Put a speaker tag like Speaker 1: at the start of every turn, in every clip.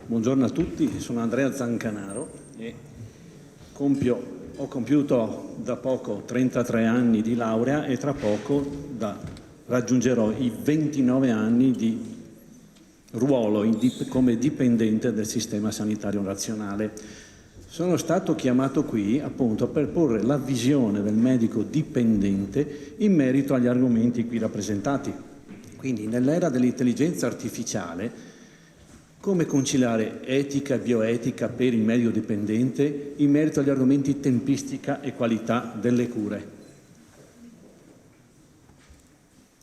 Speaker 1: Buongiorno a tutti, sono Andrea Zancanaro e ho compiuto da poco 33 anni di laurea e tra poco raggiungerò i 29 anni di ruolo come dipendente del sistema sanitario nazionale. Sono stato chiamato qui appunto per porre la visione del medico dipendente in merito agli argomenti qui rappresentati. Quindi nell'era dell'intelligenza artificiale, come conciliare etica e bioetica per il medico dipendente in merito agli argomenti tempistica e qualità delle cure.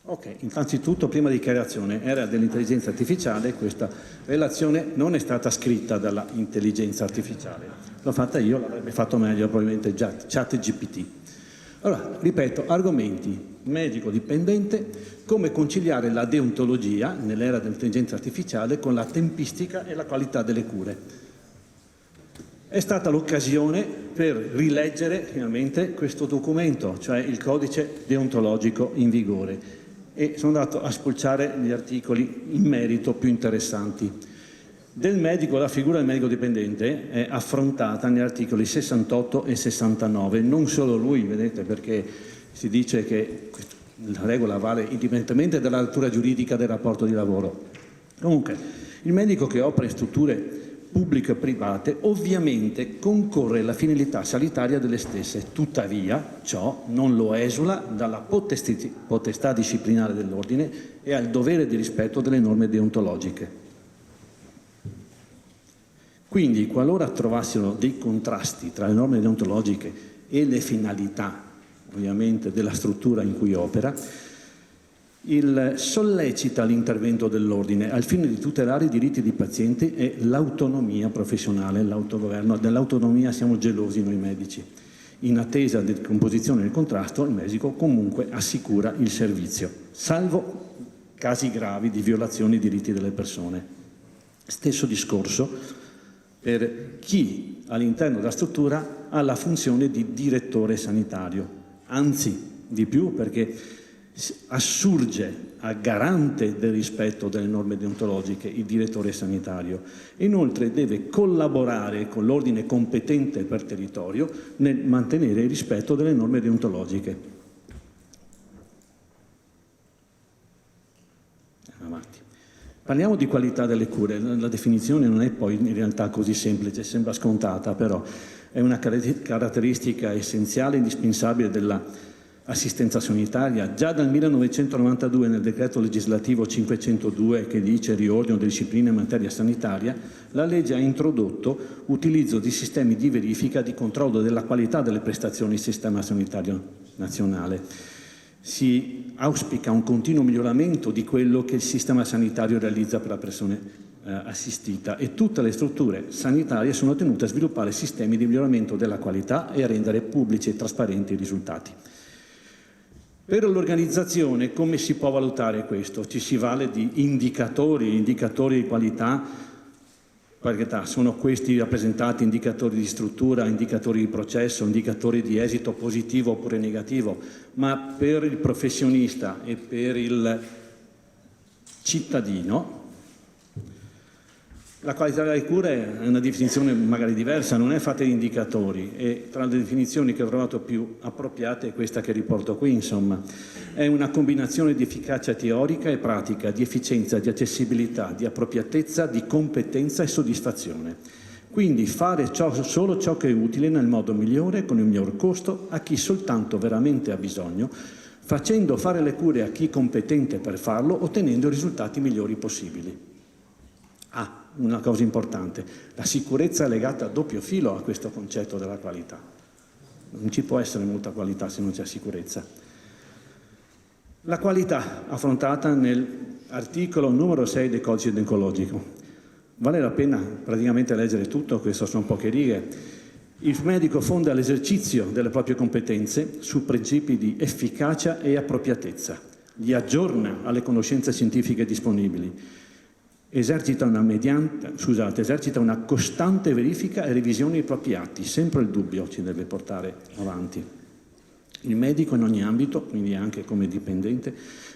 Speaker 1: Ok, innanzitutto, prima di chiarazione, era dell'intelligenza artificiale, questa relazione non è stata scritta dall'intelligenza artificiale, l'ho fatta io, l'avrebbe fatto meglio probabilmente ChatGPT. Allora, ripeto, argomenti: medico dipendente, come conciliare la deontologia nell'era dell'intelligenza artificiale con la tempistica e la qualità delle cure. È stata l'occasione per rileggere finalmente questo documento, cioè il codice deontologico in vigore, e sono andato a spulciare gli articoli in merito più interessanti. La figura del medico dipendente è affrontata negli articoli 68 e 69, non solo lui, vedete, perché si dice che la regola vale indipendentemente dalla natura giuridica del rapporto di lavoro. Comunque, il medico che opera in strutture pubbliche e private ovviamente concorre alla finalità sanitaria delle stesse, tuttavia ciò non lo esula dalla potestà disciplinare dell'ordine e al dovere di rispetto delle norme deontologiche. Quindi, qualora trovassero dei contrasti tra le norme deontologiche e le finalità, ovviamente, della struttura in cui opera, sollecita l'intervento dell'ordine al fine di tutelare i diritti dei pazienti e l'autonomia professionale, l'autogoverno. Dell'autonomia siamo gelosi noi medici. In attesa di composizione del contrasto, il medico comunque assicura il servizio, salvo casi gravi di violazione dei diritti delle persone. Stesso discorso per chi all'interno della struttura ha la funzione di direttore sanitario, anzi di più, perché assurge a garante del rispetto delle norme deontologiche il direttore sanitario. Inoltre deve collaborare con l'ordine competente per territorio nel mantenere il rispetto delle norme deontologiche. Avanti. Parliamo di qualità delle cure. La definizione non è poi in realtà così semplice, sembra scontata, però è una caratteristica essenziale e indispensabile dell'assistenza sanitaria. Già dal 1992 nel decreto legislativo 502, che dice riordino delle discipline in materia sanitaria, la legge ha introdotto l'utilizzo di sistemi di verifica di controllo della qualità delle prestazioni del sistema sanitario nazionale. Si auspica un continuo miglioramento di quello che il sistema sanitario realizza per la persona assistita, e tutte le strutture sanitarie sono tenute a sviluppare sistemi di miglioramento della qualità e a rendere pubblici e trasparenti i risultati. Per l'organizzazione come si può valutare questo? Ci si vale di indicatori di qualità. Sono questi rappresentati indicatori di struttura, indicatori di processo, indicatori di esito positivo oppure negativo, ma per il professionista e per il cittadino la qualità delle cure è una definizione magari diversa, non è fatta di indicatori, e tra le definizioni che ho trovato più appropriate è questa che riporto qui, insomma. È una combinazione di efficacia teorica e pratica, di efficienza, di accessibilità, di appropriatezza, di competenza e soddisfazione. Quindi fare solo ciò che è utile nel modo migliore, con il miglior costo, a chi soltanto veramente ha bisogno, facendo fare le cure a chi è competente per farlo, ottenendo i risultati migliori possibili. Una cosa importante: la sicurezza è legata a doppio filo a questo concetto della qualità. Non ci può essere molta qualità se non c'è sicurezza. La qualità affrontata nell'articolo numero 6 del codice deontologico. Vale la pena praticamente leggere tutto, questo sono poche righe. Il medico fonda l'esercizio delle proprie competenze su principi di efficacia e appropriatezza, li aggiorna alle conoscenze scientifiche disponibili, esercita una costante verifica e revisione dei propri atti, sempre il dubbio ci deve portare avanti. Il medico in ogni ambito, quindi anche come dipendente,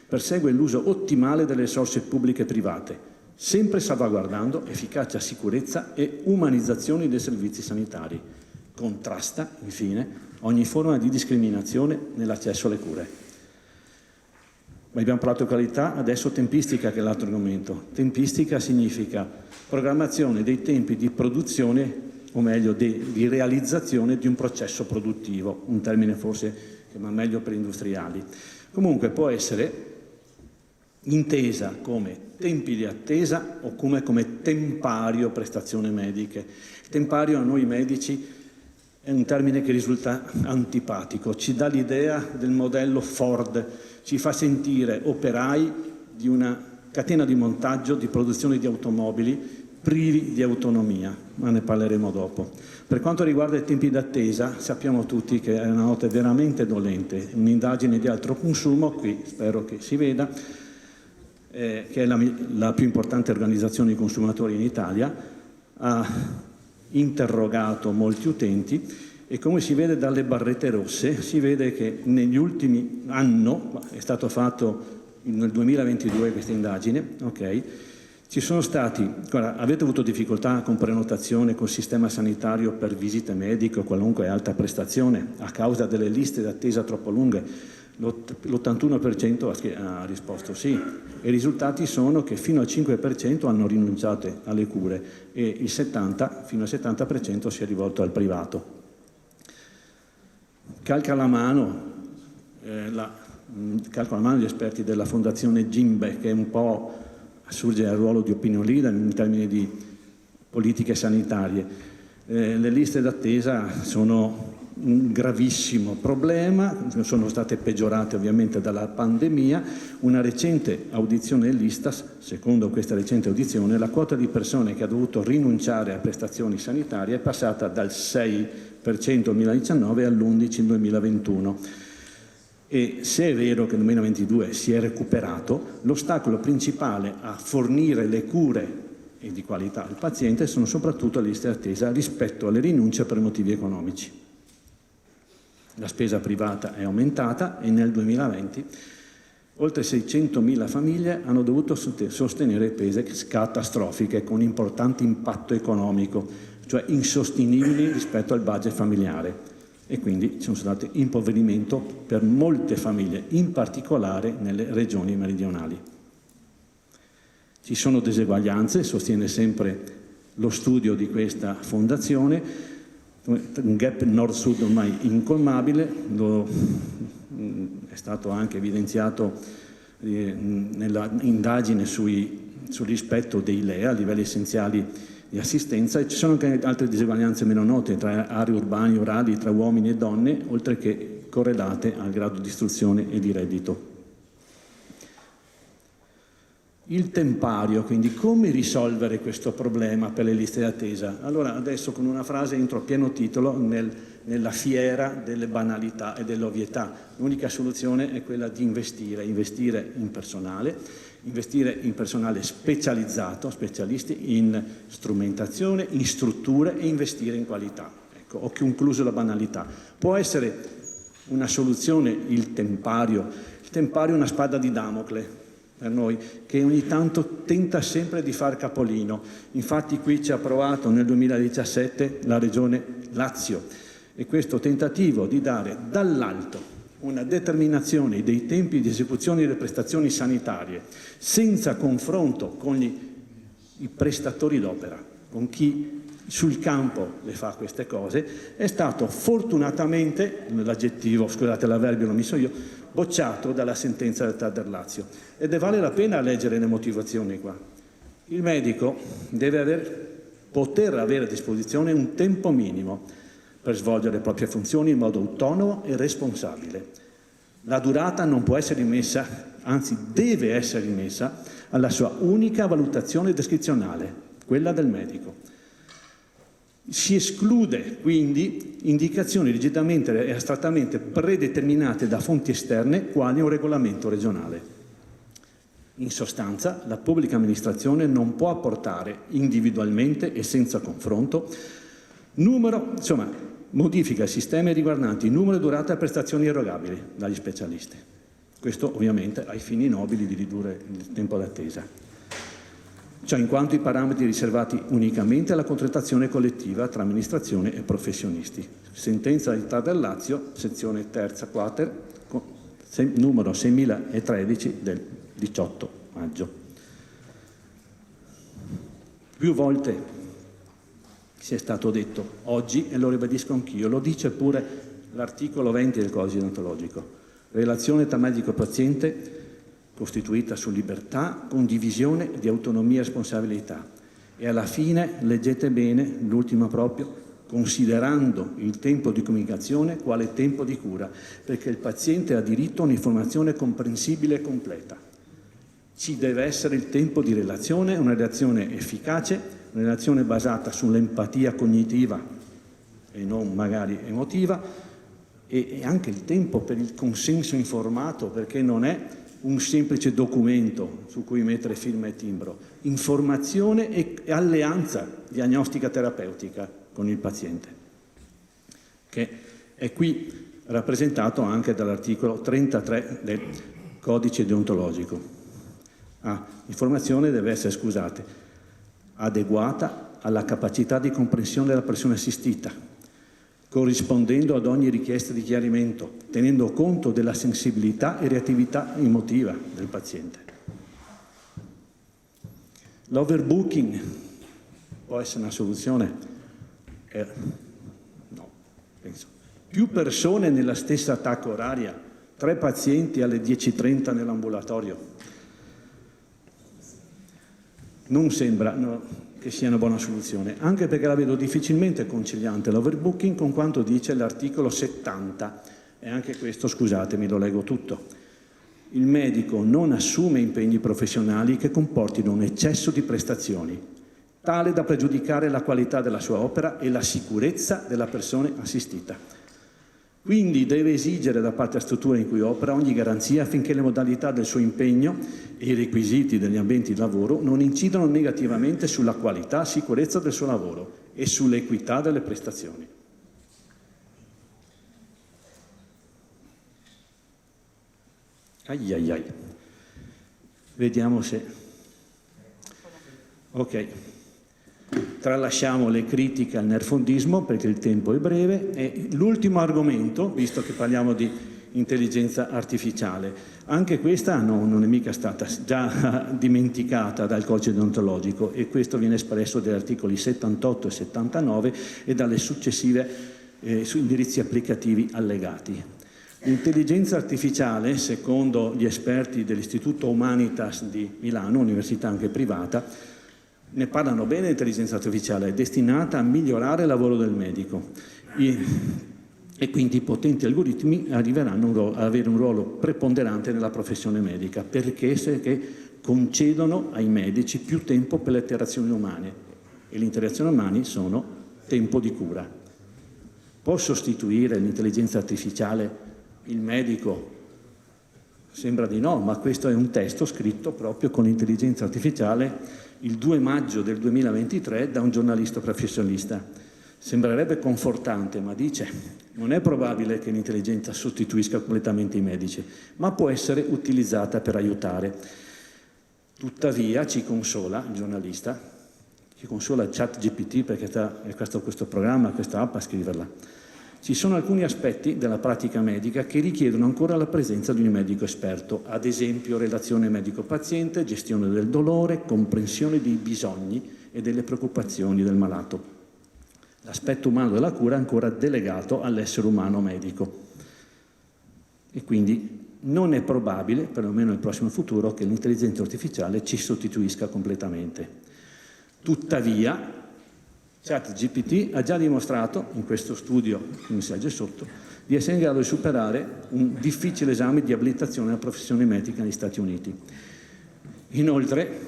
Speaker 1: persegue l'uso ottimale delle risorse pubbliche e private, sempre salvaguardando efficacia, sicurezza e umanizzazione dei servizi sanitari. Contrasta, infine, ogni forma di discriminazione nell'accesso alle cure. Ma abbiamo parlato di qualità, adesso tempistica, che è l'altro argomento. Tempistica significa programmazione dei tempi di produzione, o meglio di realizzazione di un processo produttivo, un termine forse che va meglio per industriali. Comunque può essere intesa come tempi di attesa o come tempario prestazioni mediche. Tempario a noi medici è un termine che risulta antipatico, ci dà l'idea del modello Ford, ci fa sentire operai di una catena di montaggio di produzione di automobili privi di autonomia, ma ne parleremo dopo. Per quanto riguarda i tempi d'attesa, sappiamo tutti che è una nota veramente dolente, un'indagine di altro consumo, qui spero che si veda, che è la più importante organizzazione di consumatori in Italia, ha interrogato molti utenti e come si vede dalle barrette rosse, si vede che negli ultimi anni, è stato fatto nel 2022 questa indagine, ok? Ci sono stati, avete avuto difficoltà con prenotazione col sistema sanitario per visite mediche o qualunque altra prestazione a causa delle liste d'attesa troppo lunghe? L'81% ha risposto sì e i risultati sono che fino al 5% hanno rinunciato alle cure e fino al 70% si è rivolto al privato. Calca la mano gli esperti della Fondazione Gimbe, che un po' assurge al ruolo di opinion leader in termini di politiche sanitarie. Le liste d'attesa sono un gravissimo problema, sono state peggiorate ovviamente dalla pandemia. Una recente audizione dell'Istas, secondo questa recente audizione, la quota di persone che ha dovuto rinunciare a prestazioni sanitarie è passata dal 6% nel 2019 all'11% nel 2021. E se è vero che nel 2022 si è recuperato, l'ostacolo principale a fornire le cure e di qualità al paziente sono soprattutto le liste d'attesa rispetto alle rinunce per motivi economici. La spesa privata è aumentata e nel 2020 oltre 600.000 famiglie hanno dovuto sostenere spese catastrofiche con importante impatto economico, cioè insostenibili rispetto al budget familiare. E quindi ci sono stati impoverimento per molte famiglie, in particolare nelle regioni meridionali. Ci sono diseguaglianze, sostiene sempre lo studio di questa fondazione, un gap nord-sud ormai incolmabile, è stato anche evidenziato nella indagine sul rispetto dei LEA, livelli essenziali di assistenza, e ci sono anche altre diseguaglianze meno note tra aree urbane e rurali, tra uomini e donne, oltre che correlate al grado di istruzione e di reddito. Il tempario, quindi come risolvere questo problema per le liste d'attesa? Allora adesso con una frase entro a pieno titolo nella fiera delle banalità e delle ovvietà. L'unica soluzione è quella di investire in personale specializzato, specialisti in strumentazione, in strutture e investire in qualità. Ecco, ho concluso la banalità. Può essere una soluzione il tempario è una spada di Damocle per noi, che ogni tanto tenta sempre di far capolino. Infatti qui ci ha provato nel 2017 la Regione Lazio e questo tentativo di dare dall'alto una determinazione dei tempi di esecuzione delle prestazioni sanitarie senza confronto con i prestatori d'opera, con chi sul campo le fa queste cose, è stato fortunatamente, l'aggettivo, scusate l'avverbio l'ho messo io, bocciato dalla sentenza del TAR del Lazio. Ed vale la pena leggere le motivazioni qua. Il medico deve poter avere a disposizione un tempo minimo per svolgere le proprie funzioni in modo autonomo e responsabile. La durata non può essere rimessa, anzi deve essere rimessa alla sua unica valutazione descrizionale, quella del medico. Si esclude quindi indicazioni rigidamente e astrattamente predeterminate da fonti esterne quali un regolamento regionale. In sostanza, la pubblica amministrazione non può apportare individualmente e senza confronto modifica ai sistemi riguardanti il numero e durata e prestazioni erogabili dagli specialisti. Questo ovviamente ai fini nobili di ridurre il tempo d'attesa. cioè in quanto i parametri riservati unicamente alla contrattazione collettiva tra amministrazione e professionisti. Sentenza del TAR del Lazio, sezione terza quater, numero 6013 del 18 maggio. Più volte si è stato detto oggi, e lo ribadisco anch'io, lo dice pure l'articolo 20 del codice deontologico, relazione tra medico e paziente costituita su libertà, condivisione di autonomia e responsabilità. E alla fine, leggete bene, l'ultima proprio, considerando il tempo di comunicazione quale tempo di cura, perché il paziente ha diritto a un'informazione comprensibile e completa. Ci deve essere il tempo di relazione, una relazione efficace, una relazione basata sull'empatia cognitiva e non magari emotiva, e anche il tempo per il consenso informato, perché non è un semplice documento su cui mettere firma e timbro, informazione e alleanza diagnostica terapeutica con il paziente, che è qui rappresentato anche dall'articolo 33 del codice deontologico. L'informazione deve essere, adeguata alla capacità di comprensione della persona assistita, corrispondendo ad ogni richiesta di chiarimento, tenendo conto della sensibilità e reattività emotiva del paziente. L'overbooking può essere una soluzione? No, penso. Più persone nella stessa attacco oraria, 3 pazienti alle 10:30 nell'ambulatorio. Non sembra che sia una buona soluzione, anche perché la vedo difficilmente conciliante l'overbooking con quanto dice l'articolo 70, e anche questo, scusatemi, lo leggo tutto. Il medico non assume impegni professionali che comportino un eccesso di prestazioni, tale da pregiudicare la qualità della sua opera e la sicurezza della persona assistita. Quindi deve esigere da parte della struttura in cui opera ogni garanzia affinché le modalità del suo impegno e i requisiti degli ambienti di lavoro non incidano negativamente sulla qualità e sicurezza del suo lavoro e sull'equità delle prestazioni. Ai ai ai. Vediamo se... Ok. Tralasciamo le critiche al nerfondismo perché il tempo è breve, e l'ultimo argomento, visto che parliamo di intelligenza artificiale, anche questa non è mica stata già dimenticata dal codice deontologico, e questo viene espresso dagli articoli 78 e 79 e dalle successive su indirizzi applicativi allegati. L'intelligenza artificiale, secondo gli esperti dell'Istituto Humanitas di Milano, università anche privata, ne parlano bene, l'intelligenza artificiale è destinata a migliorare il lavoro del medico e quindi i potenti algoritmi arriveranno ad avere un ruolo preponderante nella professione medica, perché concedono ai medici più tempo per le interazioni umane, e le interazioni umane sono tempo di cura. Può sostituire l'intelligenza artificiale il medico? Sembra di no, ma questo è un testo scritto proprio con l'intelligenza artificiale il 2 maggio del 2023 da un giornalista professionista. Sembrerebbe confortante, ma dice: non è probabile che l'intelligenza sostituisca completamente i medici, ma può essere utilizzata per aiutare. Tuttavia, ci consola il giornalista, ci consola ChatGPT, perché è questo programma, questa app a scriverla. Ci sono alcuni aspetti della pratica medica che richiedono ancora la presenza di un medico esperto, ad esempio relazione medico-paziente, gestione del dolore, comprensione dei bisogni e delle preoccupazioni del malato. L'aspetto umano della cura è ancora delegato all'essere umano medico. E quindi non è probabile, perlomeno nel prossimo futuro, che l'intelligenza artificiale ci sostituisca completamente. Tuttavia, ChatGPT ha già dimostrato, in questo studio che mi legge sotto, di essere in grado di superare un difficile esame di abilitazione alla professione medica negli Stati Uniti. Inoltre,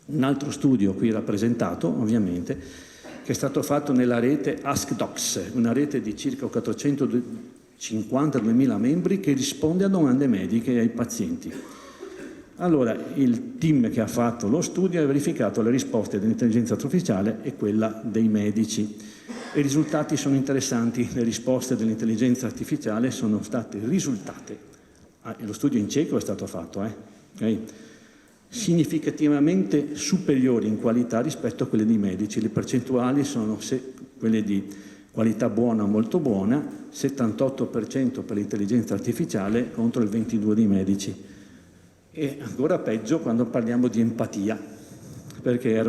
Speaker 1: un altro studio qui rappresentato, ovviamente, che è stato fatto nella rete AskDocs, una rete di circa 452.000 membri che risponde a domande mediche e ai pazienti. Allora, il team che ha fatto lo studio ha verificato le risposte dell'intelligenza artificiale e quella dei medici. I risultati sono interessanti. Le risposte dell'intelligenza artificiale sono state risultate. Lo studio in cieco è stato fatto, okay? significativamente superiori in qualità rispetto a quelle di medici. Le percentuali sono quelle di qualità buona o molto buona, 78% per l'intelligenza artificiale contro il 22% di medici. E ancora peggio quando parliamo di empatia, perché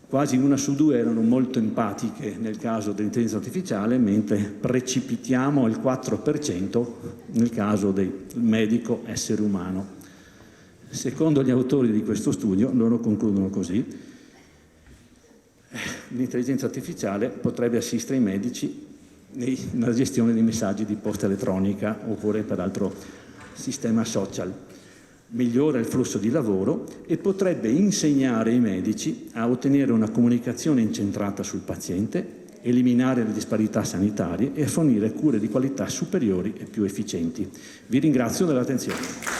Speaker 1: quasi 1 su 2 erano molto empatiche nel caso dell'intelligenza artificiale, mentre precipitiamo il 4% nel caso del medico essere umano. Secondo gli autori di questo studio, loro concludono così: l'intelligenza artificiale potrebbe assistere i medici nella gestione dei messaggi di posta elettronica oppure per altro sistema social, migliora il flusso di lavoro e potrebbe insegnare ai medici a ottenere una comunicazione incentrata sul paziente, eliminare le disparità sanitarie e a fornire cure di qualità superiori e più efficienti. Vi ringrazio dell'attenzione.